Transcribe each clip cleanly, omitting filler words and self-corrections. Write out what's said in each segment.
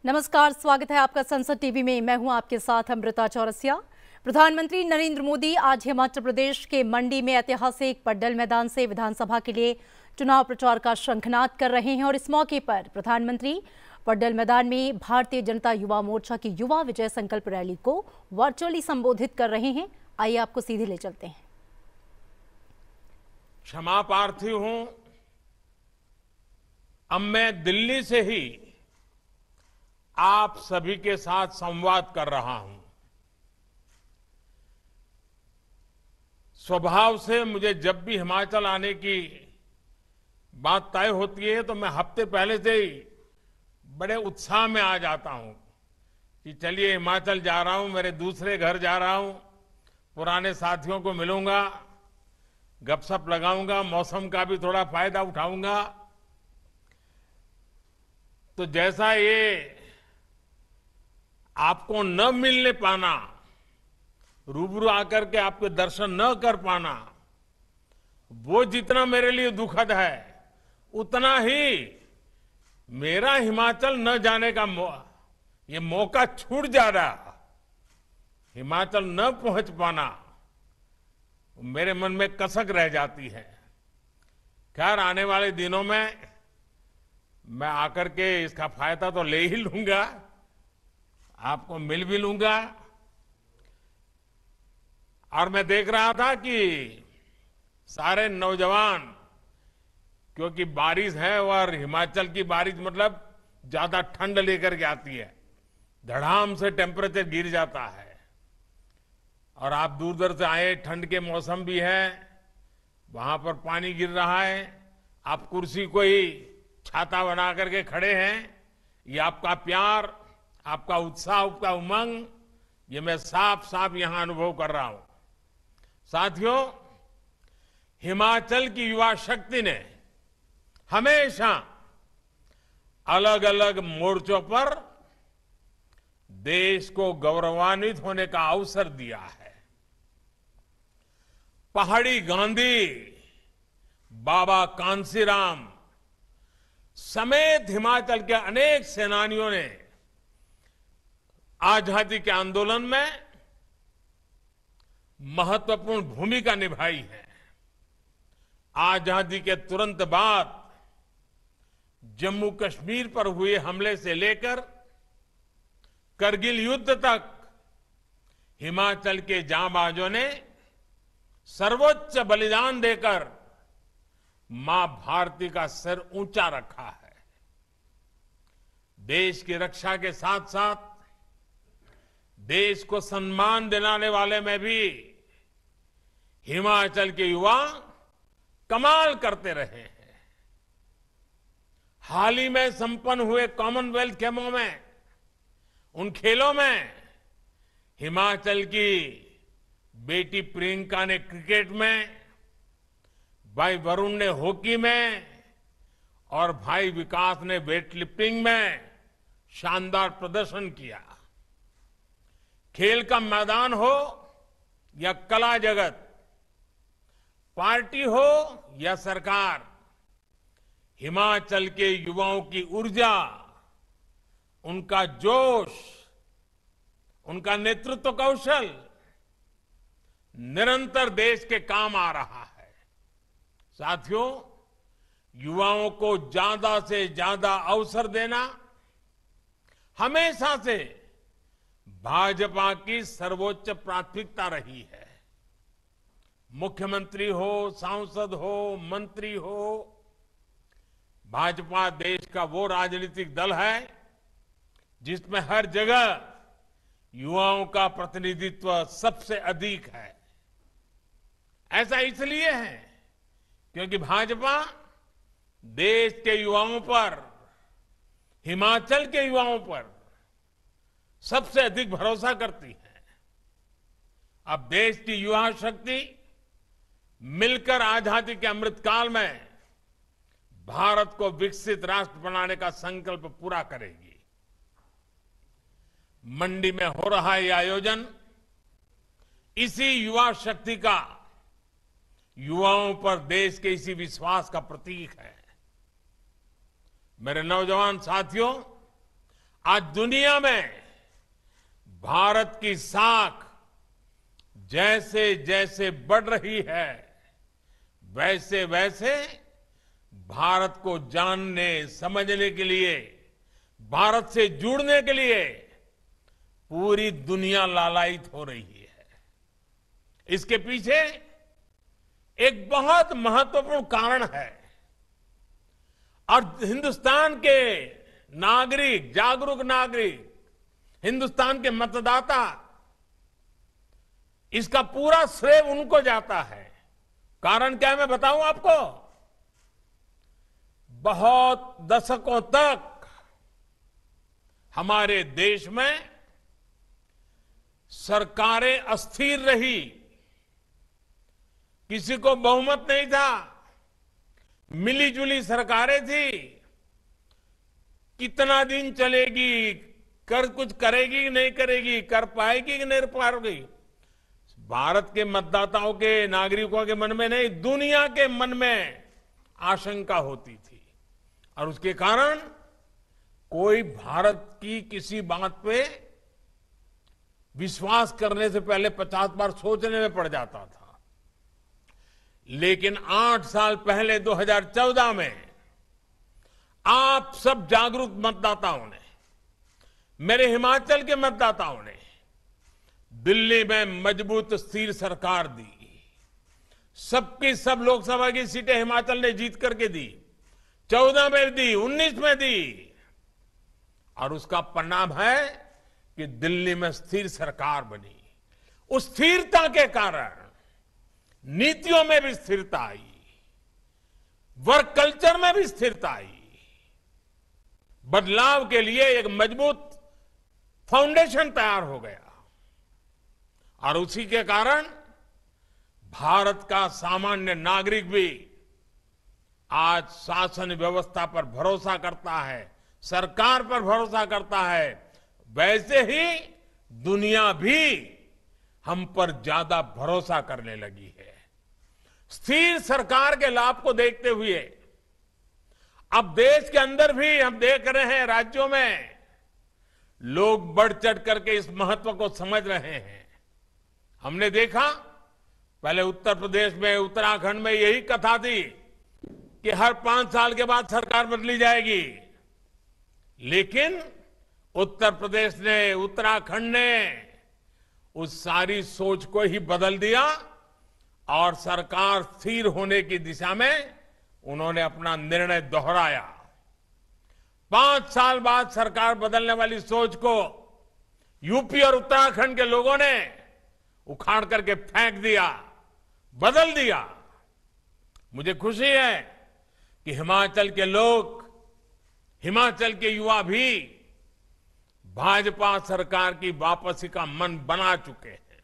नमस्कार, स्वागत है आपका संसद टीवी में। मैं हूं आपके साथ अमृता चौरसिया। प्रधानमंत्री नरेंद्र मोदी आज हिमाचल प्रदेश के मंडी में ऐतिहासिक पड्डल मैदान से विधानसभा के लिए चुनाव प्रचार का शंखनाद कर रहे हैं और इस मौके पर प्रधानमंत्री पड्डल मैदान में भारतीय जनता युवा मोर्चा की युवा विजय संकल्प रैली को वर्चुअली संबोधित कर रहे हैं। आइए आपको सीधे ले चलते हैं। क्षमा प्रार्थी हूं, अब मैं दिल्ली से ही आप सभी के साथ संवाद कर रहा हूं। स्वभाव से मुझे जब भी हिमाचल आने की बात तय होती है तो मैं हफ्ते पहले से ही बड़े उत्साह में आ जाता हूं कि चलिए हिमाचल जा रहा हूं, मेरे दूसरे घर जा रहा हूं, पुराने साथियों को मिलूंगा, गपशप लगाऊंगा, मौसम का भी थोड़ा फायदा उठाऊंगा। तो जैसा ये आपको न मिलने पाना, रूबरू आकर के आपके दर्शन न कर पाना, वो जितना मेरे लिए दुखद है, उतना ही मेरा हिमाचल न जाने का ये मौका छूट जा रहा, हिमाचल न पहुंच पाना मेरे मन में कसक रह जाती है। खैर, आने वाले दिनों में मैं आकर के इसका फायदा तो ले ही लूंगा, आपको मिल भी लूंगा। और मैं देख रहा था कि सारे नौजवान, क्योंकि बारिश है और हिमाचल की बारिश मतलब ज्यादा ठंड लेकर के आती है, धड़ाम से टेम्परेचर गिर जाता है। और आप दूर दूर से आए, ठंड के मौसम भी है, वहां पर पानी गिर रहा है, आप कुर्सी को ही छाता बना करके खड़े हैं। ये आपका प्यार, आपका उत्साह, आपका उमंग, ये मैं साफ साफ यहां अनुभव कर रहा हूं। साथियों, हिमाचल की युवा शक्ति ने हमेशा अलग अलग मोर्चों पर देश को गौरवान्वित होने का अवसर दिया है। पहाड़ी गांधी, बाबा कांसीराम समेत हिमाचल के अनेक सेनानियों ने आजादी के आंदोलन में महत्वपूर्ण भूमिका निभाई है। आजादी के तुरंत बाद जम्मू कश्मीर पर हुए हमले से लेकर करगिल युद्ध तक हिमाचल के जांबाजों ने सर्वोच्च बलिदान देकर मां भारती का सिर ऊंचा रखा है। देश की रक्षा के साथ साथ देश को सम्मान दिलाने वाले में भी हिमाचल के युवा कमाल करते रहे हैं। हाल ही में संपन्न हुए कॉमनवेल्थ गेमों में, उन खेलों में हिमाचल की बेटी प्रियंका ने क्रिकेट में, भाई वरुण ने हॉकी में और भाई विकास ने वेटलिफ्टिंग में शानदार प्रदर्शन किया। खेल का मैदान हो या कला जगत, पार्टी हो या सरकार, हिमाचल के युवाओं की ऊर्जा, उनका जोश, उनका नेतृत्व कौशल निरंतर देश के काम आ रहा है। साथियों, युवाओं को ज्यादा से ज्यादा अवसर देना हमेशा से भाजपा की सर्वोच्च प्राथमिकता रही है। मुख्यमंत्री हो, सांसद हो, मंत्री हो, भाजपा देश का वो राजनीतिक दल है जिसमें हर जगह युवाओं का प्रतिनिधित्व सबसे अधिक है। ऐसा इसलिए है क्योंकि भाजपा देश के युवाओं पर, हिमाचल के युवाओं पर सबसे अधिक भरोसा करती है। अब देश की युवा शक्ति मिलकर आजादी के अमृतकाल में भारत को विकसित राष्ट्र बनाने का संकल्प पूरा करेगी। मंडी में हो रहा यह आयोजन इसी युवा शक्ति का, युवाओं पर देश के इसी विश्वास का प्रतीक है। मेरे नौजवान साथियों, आज दुनिया में भारत की साख जैसे जैसे बढ़ रही है, वैसे वैसे भारत को जानने समझने के लिए, भारत से जुड़ने के लिए पूरी दुनिया लालायित हो रही है। इसके पीछे एक बहुत महत्वपूर्ण कारण है और हिंदुस्तान के नागरिक, जागरूक नागरिक, हिंदुस्तान के मतदाता, इसका पूरा श्रेय उनको जाता है। कारण क्या है मैं बताऊं आपको। बहुत दशकों तक हमारे देश में सरकारें अस्थिर रही, किसी को बहुमत नहीं था, मिलीजुली सरकारें थी। कितना दिन चलेगी, कुछ करेगी नहीं करेगी, कर पाएगी कि नहीं पाएगी, भारत के मतदाताओं के, नागरिकों के मन में नहीं, दुनिया के मन में आशंका होती थी। और उसके कारण कोई भारत की किसी बात पे विश्वास करने से पहले 50 बार सोचने में पड़ जाता था। लेकिन 8 साल पहले 2014 में आप सब जागरूक मतदाताओं ने, मेरे हिमाचल के मतदाताओं ने दिल्ली में मजबूत स्थिर सरकार दी। सबकी सब लोकसभा की सीटें हिमाचल ने जीत करके दी, 14 में दी, 19 में दी। और उसका परिणाम है कि दिल्ली में स्थिर सरकार बनी। उस स्थिरता के कारण नीतियों में भी स्थिरता आई, वर्क कल्चर में भी स्थिरता आई। बदलाव के लिए एक मजबूत फाउंडेशन तैयार हो गया और उसी के कारण भारत का सामान्य नागरिक भी आज शासन व्यवस्था पर भरोसा करता है, सरकार पर भरोसा करता है। वैसे ही दुनिया भी हम पर ज्यादा भरोसा करने लगी है। स्थिर सरकार के लाभ को देखते हुए अब देश के अंदर भी हम देख रहे हैं, राज्यों में लोग बढ़ चढ़ करके इस महत्व को समझ रहे हैं। हमने देखा पहले उत्तर प्रदेश में, उत्तराखंड में यही कथा थी कि हर 5 साल के बाद सरकार बदली जाएगी। लेकिन उत्तर प्रदेश ने, उत्तराखंड ने उस सारी सोच को ही बदल दिया और सरकार स्थिर होने की दिशा में उन्होंने अपना निर्णय दोहराया। 5 साल बाद सरकार बदलने वाली सोच को यूपी और उत्तराखंड के लोगों ने उखाड़ करके फेंक दिया, बदल दिया। मुझे खुशी है कि हिमाचल के लोग, हिमाचल के युवा भी भाजपा सरकार की वापसी का मन बना चुके हैं।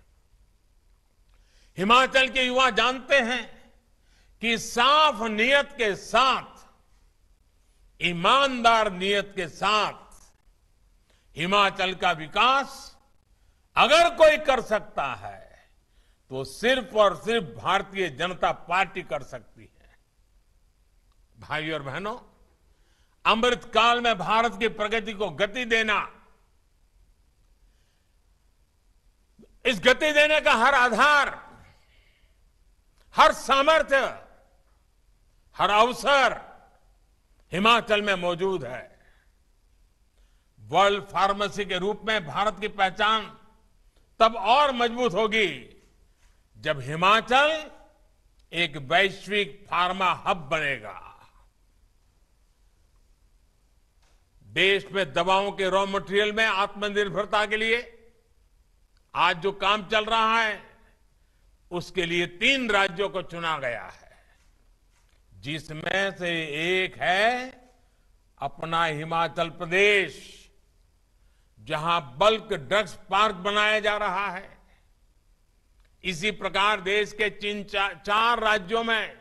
हिमाचल के युवा जानते हैं कि साफ नियत के साथ, ईमानदार नियत के साथ हिमाचल का विकास अगर कोई कर सकता है तो सिर्फ और सिर्फ भारतीय जनता पार्टी कर सकती है। भाइयों और बहनों, अमृतकाल में भारत की प्रगति को गति देना, इस गति देने का हर आधार, हर सामर्थ्य, हर अवसर हिमाचल में मौजूद है। वर्ल्ड फार्मेसी के रूप में भारत की पहचान तब और मजबूत होगी जब हिमाचल एक वैश्विक फार्मा हब बनेगा। देश में दवाओं के रॉ मटेरियल में आत्मनिर्भरता के लिए आज जो काम चल रहा है, उसके लिए 3 राज्यों को चुना गया है, जिसमें से एक है अपना हिमाचल प्रदेश, जहां बल्क ड्रग्स पार्क बनाया जा रहा है। इसी प्रकार देश के 4 राज्यों में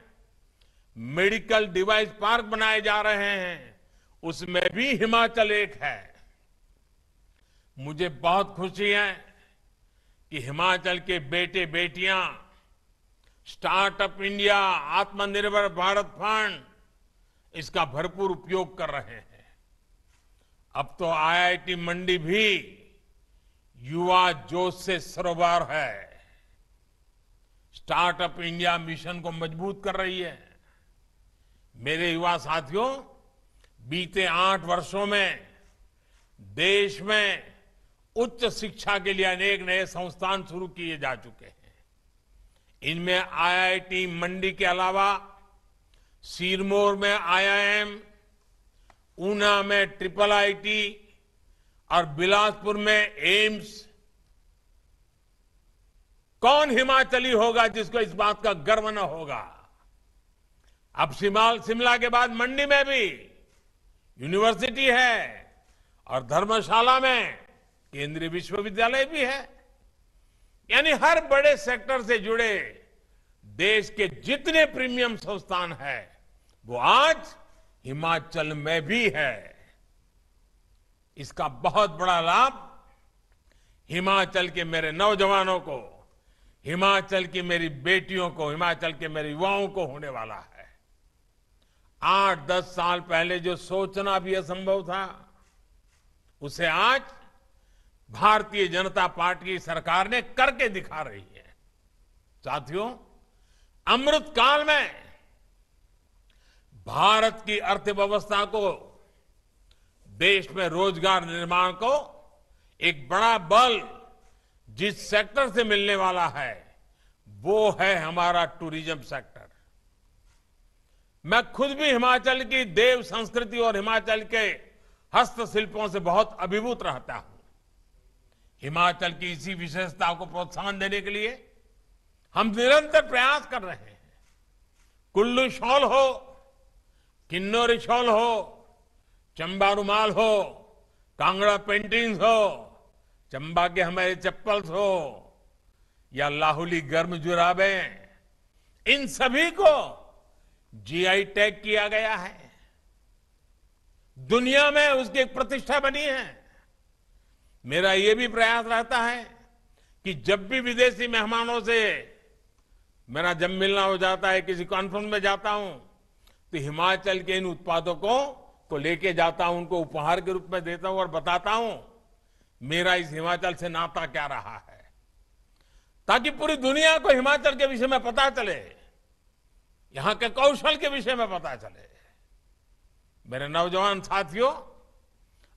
मेडिकल डिवाइस पार्क बनाए जा रहे हैं, उसमें भी हिमाचल एक है। मुझे बहुत खुशी है कि हिमाचल के बेटे बेटियां स्टार्टअप इंडिया, आत्मनिर्भर भारत फंड, इसका भरपूर उपयोग कर रहे हैं। अब तो आईआईटी मंडी भी युवा जोश से सरोवर है, स्टार्टअप इंडिया मिशन को मजबूत कर रही है। मेरे युवा साथियों, बीते 8 वर्षों में देश में उच्च शिक्षा के लिए अनेक नए संस्थान शुरू किए जा चुके हैं। इनमें आईआईटी मंडी के अलावा सिरमौर में आईआईएम, ऊना में ट्रिपल आईटी और बिलासपुर में एम्स। कौन हिमाचली होगा जिसको इस बात का गर्व न होगा। अब शिमला के बाद मंडी में भी यूनिवर्सिटी है और धर्मशाला में केंद्रीय विश्वविद्यालय भी है। यानी हर बड़े सेक्टर से जुड़े देश के जितने प्रीमियम संस्थान हैं वो आज हिमाचल में भी है। इसका बहुत बड़ा लाभ हिमाचल के मेरे नौजवानों को, हिमाचल की मेरी बेटियों को, हिमाचल के मेरे युवाओं को होने वाला है। 8-10 साल पहले जो सोचना भी असंभव था, उसे आज भारतीय जनता पार्टी की सरकार ने करके दिखा रही है। साथियों, अमृत काल में भारत की अर्थव्यवस्था को, देश में रोजगार निर्माण को एक बड़ा बल जिस सेक्टर से मिलने वाला है वो है हमारा टूरिज्म सेक्टर। मैं खुद भी हिमाचल की देव संस्कृति और हिमाचल के हस्तशिल्पों से बहुत अभिभूत रहता हूं। हिमाचल की इसी विशेषता को प्रोत्साहन देने के लिए हम निरंतर प्रयास कर रहे हैं। कुल्लू शॉल हो, किन्नौरी शॉल हो, चंबा रुमाल हो, कांगड़ा पेंटिंग्स हो, चंबा के हमारे चप्पल्स हो या लाहुली गर्म जुराबें, इन सभी को जीआई टैग किया गया है। दुनिया में उसकी एक प्रतिष्ठा बनी है। मेरा ये भी प्रयास रहता है कि जब भी विदेशी मेहमानों से मेरा जब मिलना हो जाता है, किसी कॉन्फ्रेंस में जाता हूं, तो हिमाचल के इन उत्पादों को लेके जाता हूं, उनको उपहार के रूप में देता हूं और बताता हूं मेरा इस हिमाचल से नाता क्या रहा है, ताकि पूरी दुनिया को हिमाचल के विषय में पता चले, यहां के कौशल के विषय में पता चले। मेरे नौजवान साथियों,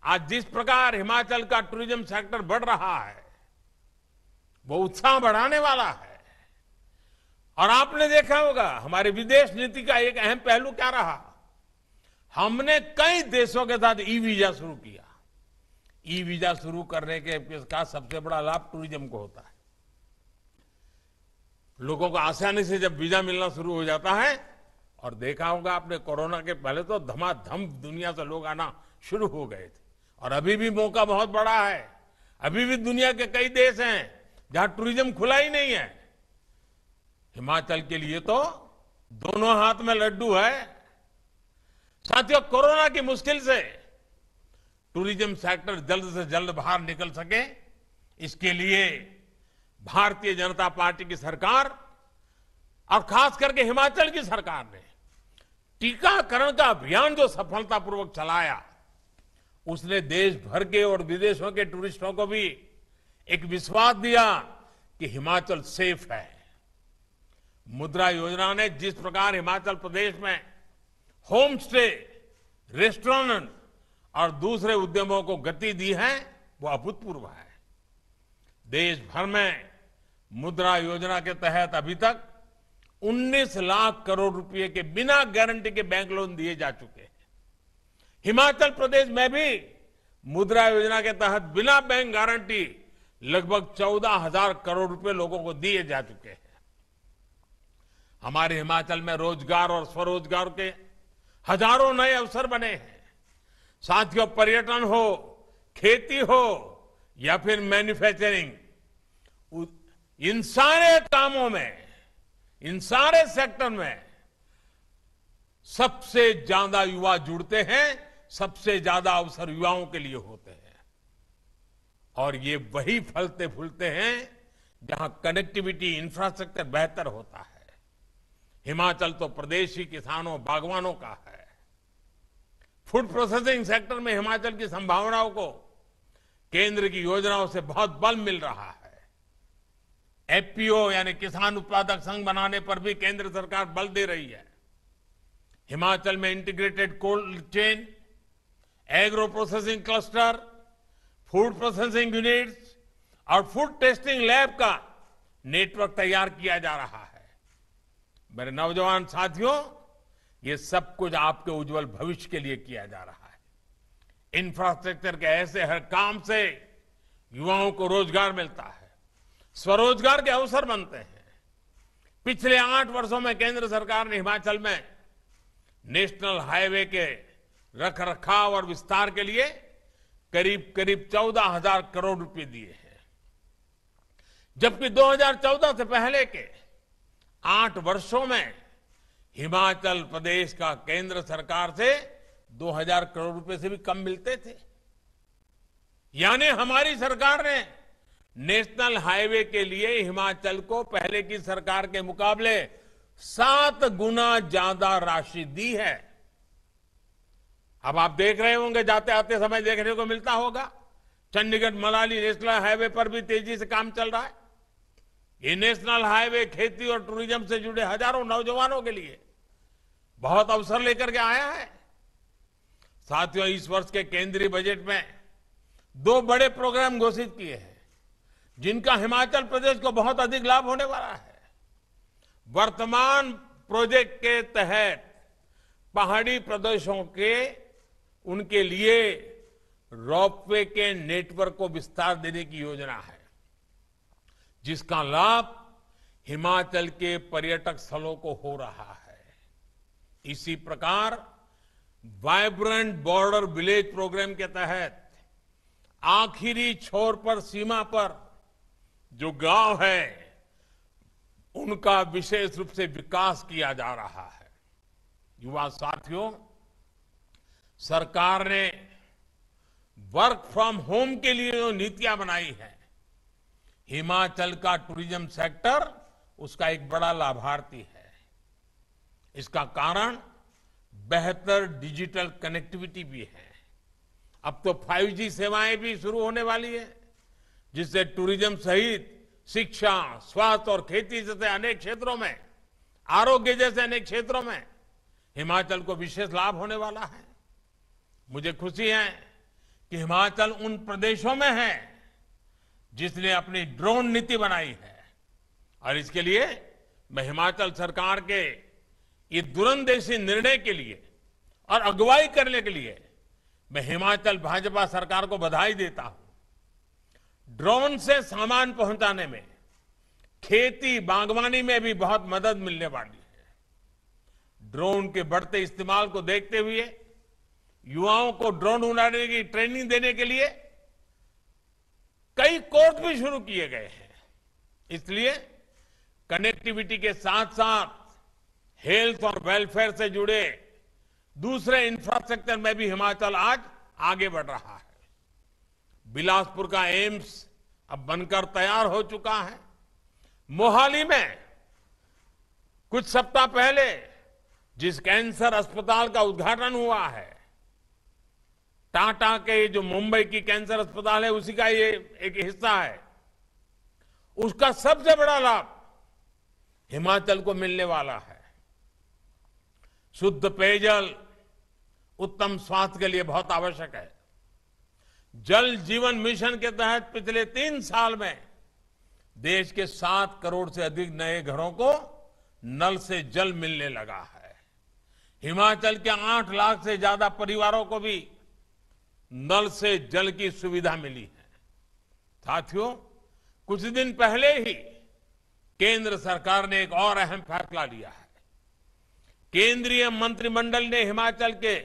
आज जिस प्रकार हिमाचल का टूरिज्म सेक्टर बढ़ रहा है वो उत्साह बढ़ाने वाला है। और आपने देखा होगा हमारी विदेश नीति का एक अहम पहलू क्या रहा, हमने कई देशों के साथ ई वीजा शुरू किया। ई वीजा शुरू करने के का सबसे बड़ा लाभ टूरिज्म को होता है। लोगों को आसानी से जब वीजा मिलना शुरू हो जाता है, और देखा होगा आपने कोरोना के पहले तो धमाधम दुनिया से लोग आना शुरू हो गए थे, और अभी भी मौका बहुत बड़ा है। अभी भी दुनिया के कई देश हैं जहां टूरिज्म खुला ही नहीं है। हिमाचल के लिए तो दोनों हाथ में लड्डू है। साथियों, कोरोना की मुश्किल से टूरिज्म सेक्टर जल्द से जल्द बाहर निकल सके, इसके लिए भारतीय जनता पार्टी की सरकार और खास करके हिमाचल की सरकार ने टीकाकरण का अभियान जो सफलतापूर्वक चलाया, उसने देश भर के और विदेशों के टूरिस्टों को भी एक विश्वास दिया कि हिमाचल सेफ है। मुद्रा योजना ने जिस प्रकार हिमाचल प्रदेश में होम स्टे, रेस्टोरेंट और दूसरे उद्यमों को गति दी है, वो अभूतपूर्व है। देश भर में मुद्रा योजना के तहत अभी तक 19 लाख करोड़ रुपए के बिना गारंटी के बैंक लोन दिए जा चुके हैं। हिमाचल प्रदेश में भी मुद्रा योजना के तहत बिना बैंक गारंटी लगभग 14,000 करोड़ रुपए लोगों को दिए जा चुके हैं। हमारे हिमाचल में रोजगार और स्वरोजगार के हजारों नए अवसर बने हैं। साथियों, पर्यटन हो, खेती हो या फिर मैन्युफैक्चरिंग, इन सारे कामों में, इन सारे सेक्टर में सबसे ज्यादा युवा जुड़ते हैं, सबसे ज्यादा अवसर युवाओं के लिए होते हैं। और ये वही फलते फूलते हैं जहां कनेक्टिविटी, इंफ्रास्ट्रक्चर बेहतर होता है। हिमाचल तो प्रदेशी किसानों, बागवानों का है। फूड प्रोसेसिंग सेक्टर में हिमाचल की संभावनाओं को केंद्र की योजनाओं से बहुत बल मिल रहा है। एफपीओ यानी किसान उत्पादक संघ बनाने पर भी केंद्र सरकार बल दे रही है। हिमाचल में integrated cold chain, agro processing cluster, food processing units और फूड टेस्टिंग लैब का नेटवर्क तैयार किया जा रहा है। मेरे नौजवान साथियों, ये सब कुछ आपके उज्जवल भविष्य के लिए किया जा रहा है। इंफ्रास्ट्रक्चर के ऐसे हर काम से युवाओं को रोजगार मिलता है, स्वरोजगार के अवसर बनते हैं। पिछले 8 वर्षों में केंद्र सरकार ने हिमाचल में नेशनल हाईवे के रखरखाव और विस्तार के लिए करीब 14,000 करोड़ रुपए दिए हैं, जबकि 2014 से पहले के 8 वर्षों में हिमाचल प्रदेश का केंद्र सरकार से 2,000 करोड़ रुपए से भी कम मिलते थे। यानी हमारी सरकार ने नेशनल हाईवे के लिए हिमाचल को पहले की सरकार के मुकाबले 7 गुना ज्यादा राशि दी है। अब आप देख रहे होंगे, जाते आते समय देखने को मिलता होगा, चंडीगढ़ मनाली नेशनल हाईवे पर भी तेजी से काम चल रहा है। ये नेशनल हाईवे खेती और टूरिज्म से जुड़े हजारों नौजवानों के लिए बहुत अवसर लेकर के आया है। साथियों, इस वर्ष के केंद्रीय बजट में 2 बड़े प्रोग्राम घोषित किए हैं, जिनका हिमाचल प्रदेश को बहुत अधिक लाभ होने वाला है। वर्तमान प्रोजेक्ट के तहत पहाड़ी प्रदेशों के उनके लिए रोपवे के नेटवर्क को विस्तार देने की योजना है, जिसका लाभ हिमाचल के पर्यटक स्थलों को हो रहा है। इसी प्रकार वाइब्रेंट बॉर्डर विलेज प्रोग्राम के तहत आखिरी छोर पर सीमा पर जो गांव है, उनका विशेष रूप से विकास किया जा रहा है। युवा साथियों, सरकार ने वर्क फ्रॉम होम के लिए जो नीतियां बनाई है, हिमाचल का टूरिज्म सेक्टर उसका एक बड़ा लाभार्थी है। इसका कारण बेहतर डिजिटल कनेक्टिविटी भी है। अब तो 5G सेवाएं भी शुरू होने वाली है, जिससे टूरिज्म सहित शिक्षा, स्वास्थ्य और खेती जैसे अनेक क्षेत्रों में, आरोग्य जैसे अनेक क्षेत्रों में हिमाचल को विशेष लाभ होने वाला है। मुझे खुशी है कि हिमाचल उन प्रदेशों में है जिसने अपनी ड्रोन नीति बनाई है, और इसके लिए मैं हिमाचल सरकार के ये दूरंदेशी निर्णय के लिए और अगुवाई करने के लिए मैं हिमाचल भाजपा सरकार को बधाई देता हूं। ड्रोन से सामान पहुंचाने में, खेती बागवानी में भी बहुत मदद मिलने वाली है। ड्रोन के बढ़ते इस्तेमाल को देखते हुए युवाओं को ड्रोन उड़ाने की ट्रेनिंग देने के लिए कई कोर्स भी शुरू किए गए हैं। इसलिए कनेक्टिविटी के साथ साथ हेल्थ और वेलफेयर से जुड़े दूसरे इंफ्रास्ट्रक्चर में भी हिमाचल आज आगे बढ़ रहा है। बिलासपुर का एम्स अब बनकर तैयार हो चुका है। मोहाली में कुछ सप्ताह पहले जिस कैंसर अस्पताल का उद्घाटन हुआ है, टाटा के जो मुंबई की कैंसर अस्पताल है, उसी का ये एक हिस्सा है। उसका सबसे बड़ा लाभ हिमाचल को मिलने वाला है। शुद्ध पेयजल उत्तम स्वास्थ्य के लिए बहुत आवश्यक है। जल जीवन मिशन के तहत पिछले 3 साल में देश के 7 करोड़ से अधिक नए घरों को नल से जल मिलने लगा है। हिमाचल के 8 लाख से ज्यादा परिवारों को भी नल से जल की सुविधा मिली है। साथियों, कुछ दिन पहले ही केंद्र सरकार ने एक और अहम फैसला लिया है। केंद्रीय मंत्रिमंडल ने हिमाचल के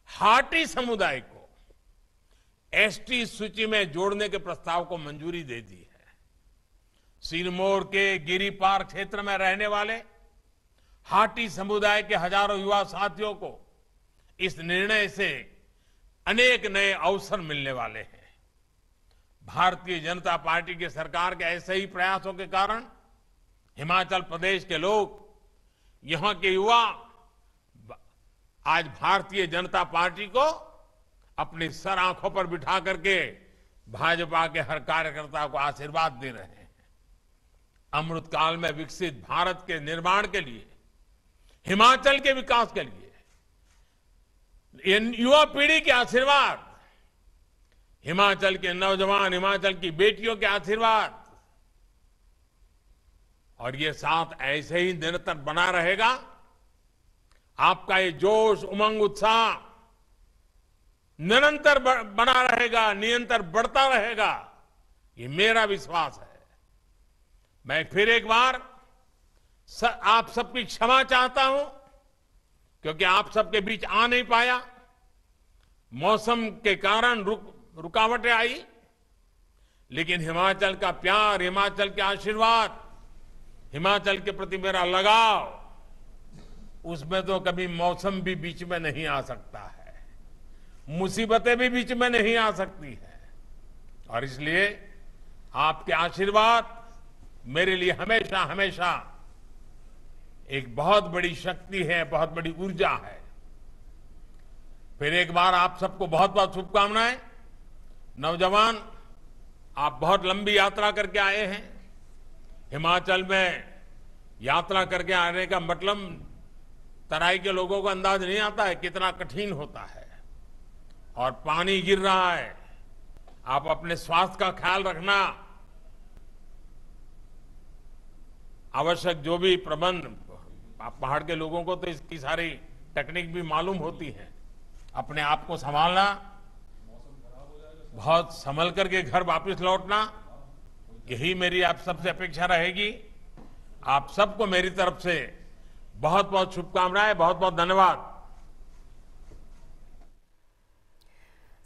हाटी समुदाय को एसटी सूची में जोड़ने के प्रस्ताव को मंजूरी दे दी है। सिरमौर के गिरिपार क्षेत्र में रहने वाले हाटी समुदाय के हजारों युवा साथियों को इस निर्णय से अनेक नए अवसर मिलने वाले हैं। भारतीय जनता पार्टी की सरकार के ऐसे ही प्रयासों के कारण हिमाचल प्रदेश के लोग, यहां के युवा आज भारतीय जनता पार्टी को अपनी सर आंखों पर बिठा करके भाजपा के हर कार्यकर्ता को आशीर्वाद दे रहे हैं। अमृत काल में विकसित भारत के निर्माण के लिए, हिमाचल के विकास के लिए युवा पीढ़ी के आशीर्वाद, हिमाचल के नौजवान, हिमाचल की बेटियों के आशीर्वाद, और ये साथ ऐसे ही निरंतर बना रहेगा। आपका ये जोश, उमंग, उत्साह निरंतर बना रहेगा, निरंतर बढ़ता रहेगा, ये मेरा विश्वास है। मैं फिर एक बार आप सबकी क्षमा चाहता हूं, क्योंकि आप सबके बीच आ नहीं पाया, मौसम के कारण रुकावटें आई, लेकिन हिमाचल का प्यार, हिमाचल के आशीर्वाद, हिमाचल के प्रति मेरा लगाव, उसमें तो कभी मौसम भी बीच में नहीं आ सकता है, मुसीबतें भी बीच में नहीं आ सकती है। और इसलिए आपके आशीर्वाद मेरे लिए हमेशा हमेशा एक बहुत बड़ी शक्ति है, बहुत बड़ी ऊर्जा है। फिर एक बार आप सबको बहुत बहुत शुभकामनाएं। नौजवान, आप बहुत लंबी यात्रा करके आए हैं। हिमाचल में यात्रा करके आने का मतलब तराई के लोगों को अंदाज नहीं आता है कितना कठिन होता है, और पानी गिर रहा है। आप अपने स्वास्थ्य का ख्याल रखना, आवश्यक जो भी प्रबंध, आप पहाड़ के लोगों को तो इसकी सारी टेक्निक भी मालूम होती है। अपने आप को संभालना, बहुत संभल करके घर वापस लौटना, यही मेरी आप सबसे अपेक्षा रहेगी। आप सबको मेरी तरफ से बहुत बहुत शुभकामनाएं, बहुत बहुत धन्यवाद।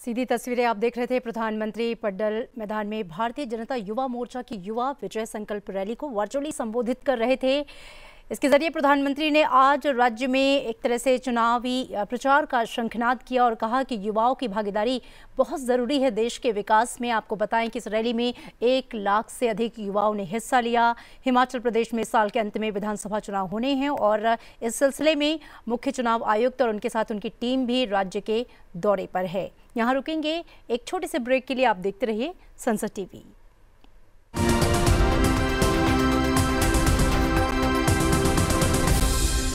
सीधी तस्वीरें आप देख रहे थे। प्रधानमंत्री पड्डल मैदान में भारतीय जनता युवा मोर्चा की युवा विजय संकल्प रैली को वर्चुअली संबोधित कर रहे थे। इसके जरिए प्रधानमंत्री ने आज राज्य में एक तरह से चुनावी प्रचार का शंखनाद किया और कहा कि युवाओं की भागीदारी बहुत ज़रूरी है देश के विकास में। आपको बताएं कि इस रैली में 1 लाख से अधिक युवाओं ने हिस्सा लिया। हिमाचल प्रदेश में साल के अंत में विधानसभा चुनाव होने हैं और इस सिलसिले में मुख्य चुनाव आयुक्त और उनके साथ उनकी टीम भी राज्य के दौरे पर है। यहाँ रुकेंगे एक छोटे से ब्रेक के लिए। आप देखते रहिए संसद टीवी।